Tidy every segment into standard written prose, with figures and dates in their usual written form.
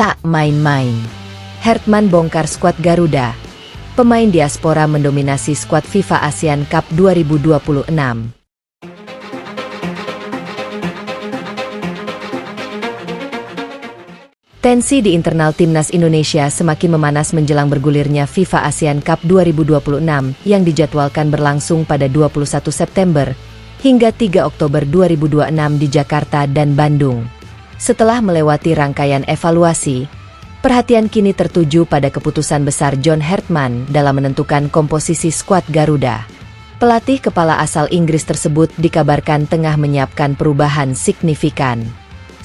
tak main-main. Hertman bongkar skuad Garuda. Pemain diaspora mendominasi skuad FIFA Asian Cup 2026. Tensi di internal timnas Indonesia semakin memanas menjelang bergulirnya FIFA Asian Cup 2026 yang dijadwalkan berlangsung pada 21 September hingga 3 Oktober 2026 di Jakarta dan Bandung. Setelah melewati rangkaian evaluasi, perhatian kini tertuju pada keputusan besar John Hertman dalam menentukan komposisi skuad Garuda. Pelatih kepala asal Inggris tersebut dikabarkan tengah menyiapkan perubahan signifikan.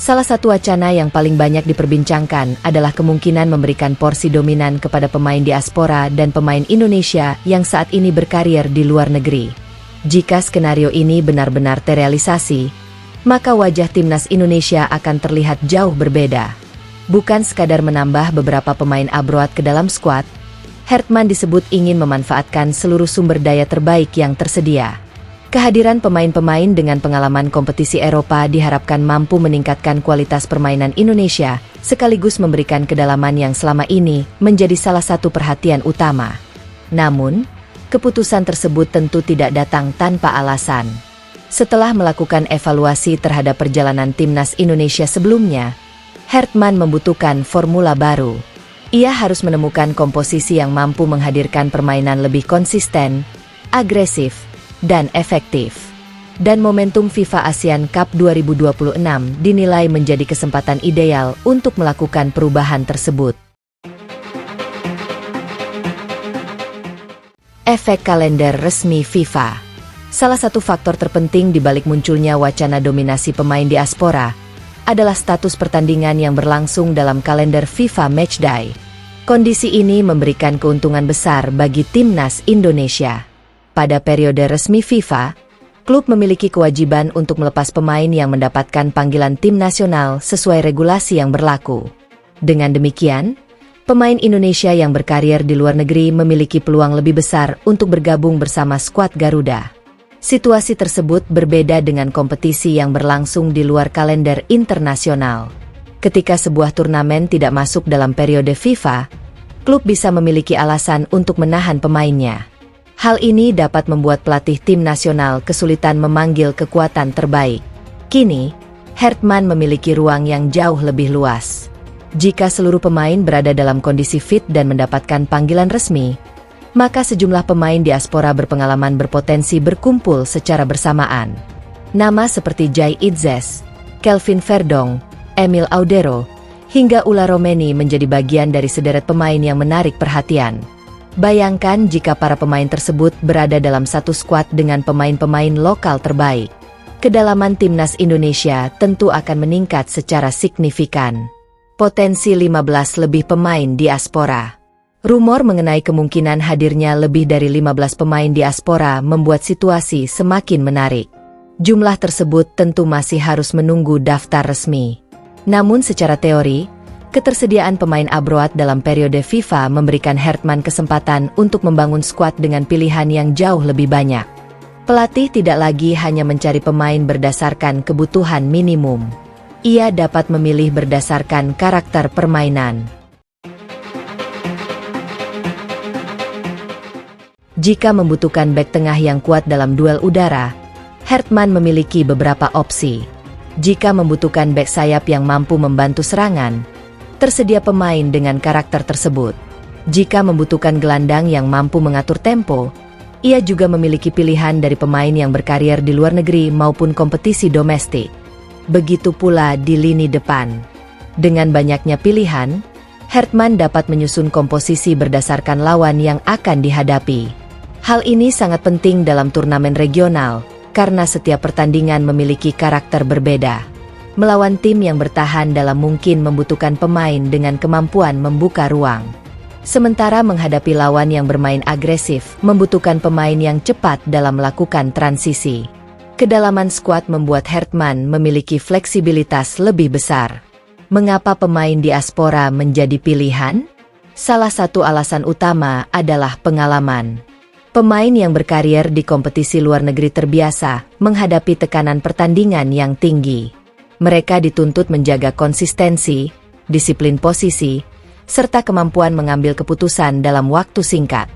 Salah satu wacana yang paling banyak diperbincangkan adalah kemungkinan memberikan porsi dominan kepada pemain diaspora dan pemain Indonesia yang saat ini berkarir di luar negeri. Jika skenario ini benar-benar terrealisasi, maka wajah timnas Indonesia akan terlihat jauh berbeda. Bukan sekadar menambah beberapa pemain abroad ke dalam skuad, Hertman disebut ingin memanfaatkan seluruh sumber daya terbaik yang tersedia. Kehadiran pemain-pemain dengan pengalaman kompetisi Eropa diharapkan mampu meningkatkan kualitas permainan Indonesia, sekaligus memberikan kedalaman yang selama ini menjadi salah satu perhatian utama. Namun, keputusan tersebut tentu tidak datang tanpa alasan. Setelah melakukan evaluasi terhadap perjalanan timnas Indonesia sebelumnya, Hertman membutuhkan formula baru. Ia harus menemukan komposisi yang mampu menghadirkan permainan lebih konsisten, agresif, dan efektif. Dan momentum FIFA Asian Cup 2026 dinilai menjadi kesempatan ideal untuk melakukan perubahan tersebut. Efek kalender resmi FIFA. Salah satu faktor terpenting di balik munculnya wacana dominasi pemain diaspora adalah status pertandingan yang berlangsung dalam kalender FIFA Matchday. Kondisi ini memberikan keuntungan besar bagi timnas Indonesia. Pada periode resmi FIFA, klub memiliki kewajiban untuk melepas pemain yang mendapatkan panggilan tim nasional sesuai regulasi yang berlaku. Dengan demikian, pemain Indonesia yang berkarir di luar negeri memiliki peluang lebih besar untuk bergabung bersama skuad Garuda. Situasi tersebut berbeda dengan kompetisi yang berlangsung di luar kalender internasional. Ketika sebuah turnamen tidak masuk dalam periode FIFA, klub bisa memiliki alasan untuk menahan pemainnya. Hal ini dapat membuat pelatih tim nasional kesulitan memanggil kekuatan terbaik. Kini, Hertman memiliki ruang yang jauh lebih luas. Jika seluruh pemain berada dalam kondisi fit dan mendapatkan panggilan resmi, maka sejumlah pemain diaspora berpengalaman berpotensi berkumpul secara bersamaan. Nama seperti Jai Itzes, Kelvin Verdong, Emil Audero, hingga Ula Romeni menjadi bagian dari sederet pemain yang menarik perhatian. Bayangkan jika para pemain tersebut berada dalam satu skuad dengan pemain-pemain lokal terbaik. Kedalaman timnas Indonesia tentu akan meningkat secara signifikan. Potensi 15 lebih pemain diaspora. Rumor mengenai kemungkinan hadirnya lebih dari 15 pemain diaspora membuat situasi semakin menarik. Jumlah tersebut tentu masih harus menunggu daftar resmi. Namun secara teori, ketersediaan pemain abroad dalam periode FIFA memberikan Hertman kesempatan untuk membangun skuad dengan pilihan yang jauh lebih banyak. Pelatih tidak lagi hanya mencari pemain berdasarkan kebutuhan minimum. Ia dapat memilih berdasarkan karakter permainan. Jika membutuhkan bek tengah yang kuat dalam duel udara, Hertman memiliki beberapa opsi. Jika membutuhkan bek sayap yang mampu membantu serangan, tersedia pemain dengan karakter tersebut. Jika membutuhkan gelandang yang mampu mengatur tempo, ia juga memiliki pilihan dari pemain yang berkarir di luar negeri maupun kompetisi domestik. Begitu pula di lini depan. Dengan banyaknya pilihan, Hertman dapat menyusun komposisi berdasarkan lawan yang akan dihadapi. Hal ini sangat penting dalam turnamen regional, karena setiap pertandingan memiliki karakter berbeda. Melawan tim yang bertahan dalam mungkin membutuhkan pemain dengan kemampuan membuka ruang. Sementara menghadapi lawan yang bermain agresif, membutuhkan pemain yang cepat dalam melakukan transisi. Kedalaman skuad membuat Hertman memiliki fleksibilitas lebih besar. Mengapa pemain diaspora menjadi pilihan? Salah satu alasan utama adalah pengalaman. Pemain yang berkarir di kompetisi luar negeri terbiasa menghadapi tekanan pertandingan yang tinggi. Mereka dituntut menjaga konsistensi, disiplin posisi, serta kemampuan mengambil keputusan dalam waktu singkat.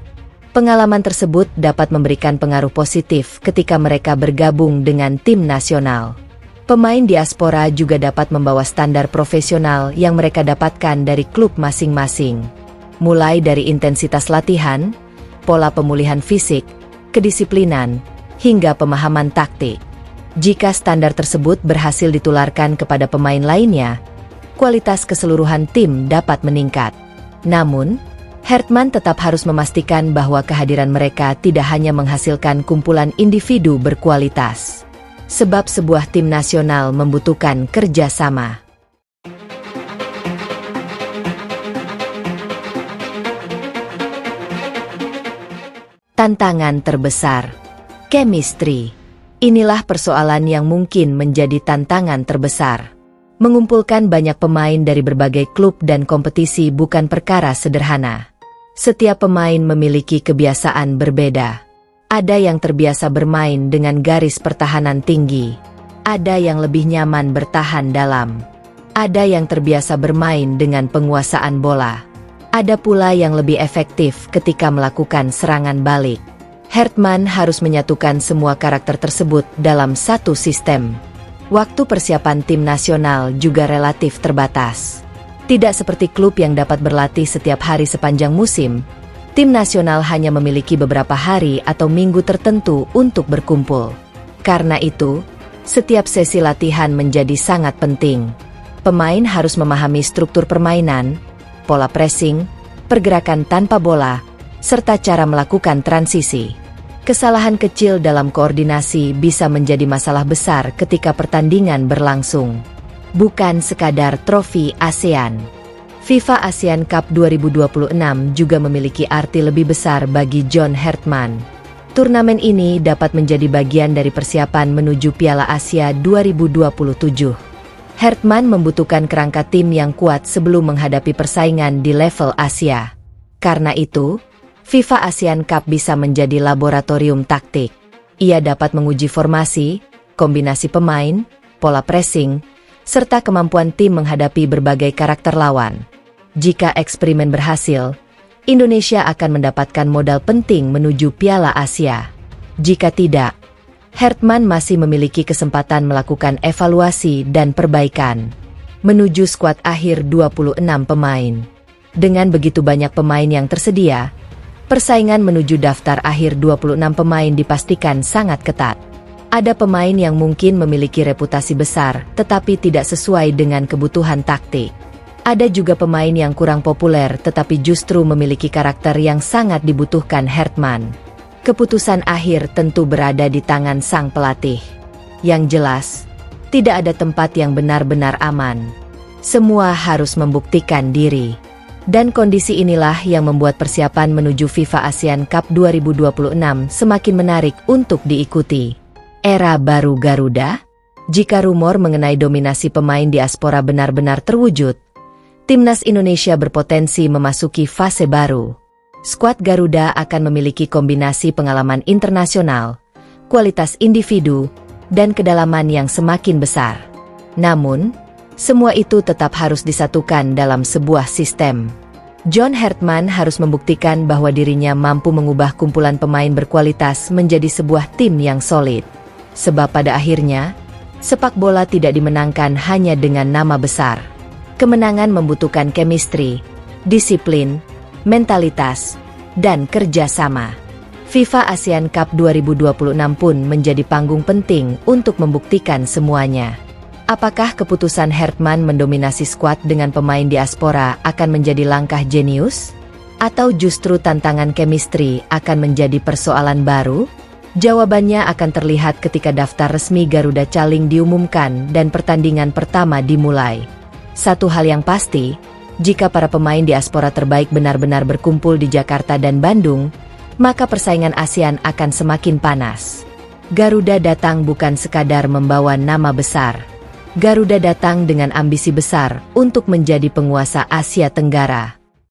Pengalaman tersebut dapat memberikan pengaruh positif ketika mereka bergabung dengan tim nasional. Pemain diaspora juga dapat membawa standar profesional yang mereka dapatkan dari klub masing-masing. Mulai dari intensitas latihan, pola pemulihan fisik, kedisiplinan, hingga pemahaman taktik. Jika standar tersebut berhasil ditularkan kepada pemain lainnya, kualitas keseluruhan tim dapat meningkat. Namun, Hartman tetap harus memastikan bahwa kehadiran mereka tidak hanya menghasilkan kumpulan individu berkualitas. Sebab sebuah tim nasional membutuhkan kerja sama. Tantangan terbesar, chemistry. Inilah persoalan yang mungkin menjadi tantangan terbesar. Mengumpulkan banyak pemain dari berbagai klub dan kompetisi bukan perkara sederhana. Setiap pemain memiliki kebiasaan berbeda. Ada yang terbiasa bermain dengan garis pertahanan tinggi. Ada yang lebih nyaman bertahan dalam. Ada yang terbiasa bermain dengan penguasaan bola. Ada pula yang lebih efektif ketika melakukan serangan balik. Hartman harus menyatukan semua karakter tersebut dalam satu sistem. Waktu persiapan tim nasional juga relatif terbatas. Tidak seperti klub yang dapat berlatih setiap hari sepanjang musim, tim nasional hanya memiliki beberapa hari atau minggu tertentu untuk berkumpul. Karena itu, setiap sesi latihan menjadi sangat penting. Pemain harus memahami struktur permainan, pola pressing, pergerakan tanpa bola, serta cara melakukan transisi. Kesalahan kecil dalam koordinasi bisa menjadi masalah besar ketika pertandingan berlangsung. Bukan sekadar trofi ASEAN. FIFA ASEAN Cup 2026 juga memiliki arti lebih besar bagi John Hartman. Turnamen ini dapat menjadi bagian dari persiapan menuju Piala Asia 2027. Hartman membutuhkan kerangka tim yang kuat sebelum menghadapi persaingan di level Asia. Karena itu, FIFA ASEAN Cup bisa menjadi laboratorium taktik. Ia dapat menguji formasi, kombinasi pemain, pola pressing, serta kemampuan tim menghadapi berbagai karakter lawan. Jika eksperimen berhasil, Indonesia akan mendapatkan modal penting menuju Piala Asia. Jika tidak, Hartman masih memiliki kesempatan melakukan evaluasi dan perbaikan. Menuju skuad akhir 26 pemain. Dengan begitu banyak pemain yang tersedia, persaingan menuju daftar akhir 26 pemain dipastikan sangat ketat. Ada pemain yang mungkin memiliki reputasi besar tetapi tidak sesuai dengan kebutuhan taktik. Ada juga pemain yang kurang populer tetapi justru memiliki karakter yang sangat dibutuhkan Hartman. Keputusan akhir tentu berada di tangan sang pelatih. Yang jelas, tidak ada tempat yang benar-benar aman. Semua harus membuktikan diri. Dan kondisi inilah yang membuat persiapan menuju FIFA ASEAN Cup 2026 semakin menarik untuk diikuti. Era baru Garuda? Jika rumor mengenai dominasi pemain diaspora benar-benar terwujud, Timnas Indonesia berpotensi memasuki fase baru. Skuad Garuda akan memiliki kombinasi pengalaman internasional, kualitas individu, dan kedalaman yang semakin besar. Namun, semua itu tetap harus disatukan dalam sebuah sistem. John Hartman harus membuktikan bahwa dirinya mampu mengubah kumpulan pemain berkualitas menjadi sebuah tim yang solid. Sebab pada akhirnya, sepak bola tidak dimenangkan hanya dengan nama besar. Kemenangan membutuhkan chemistry, disiplin, mentalitas, dan kerja sama. FIFA ASEAN Cup 2026 pun menjadi panggung penting untuk membuktikan semuanya. Apakah keputusan Hartman mendominasi skuad dengan pemain diaspora akan menjadi langkah jenius? Atau justru tantangan chemistry akan menjadi persoalan baru? Jawabannya akan terlihat ketika daftar resmi Garuda Caling diumumkan dan pertandingan pertama dimulai. Satu hal yang pasti, jika para pemain diaspora terbaik benar-benar berkumpul di Jakarta dan Bandung, maka persaingan ASEAN akan semakin panas. Garuda datang bukan sekadar membawa nama besar. Garuda datang dengan ambisi besar untuk menjadi penguasa Asia Tenggara.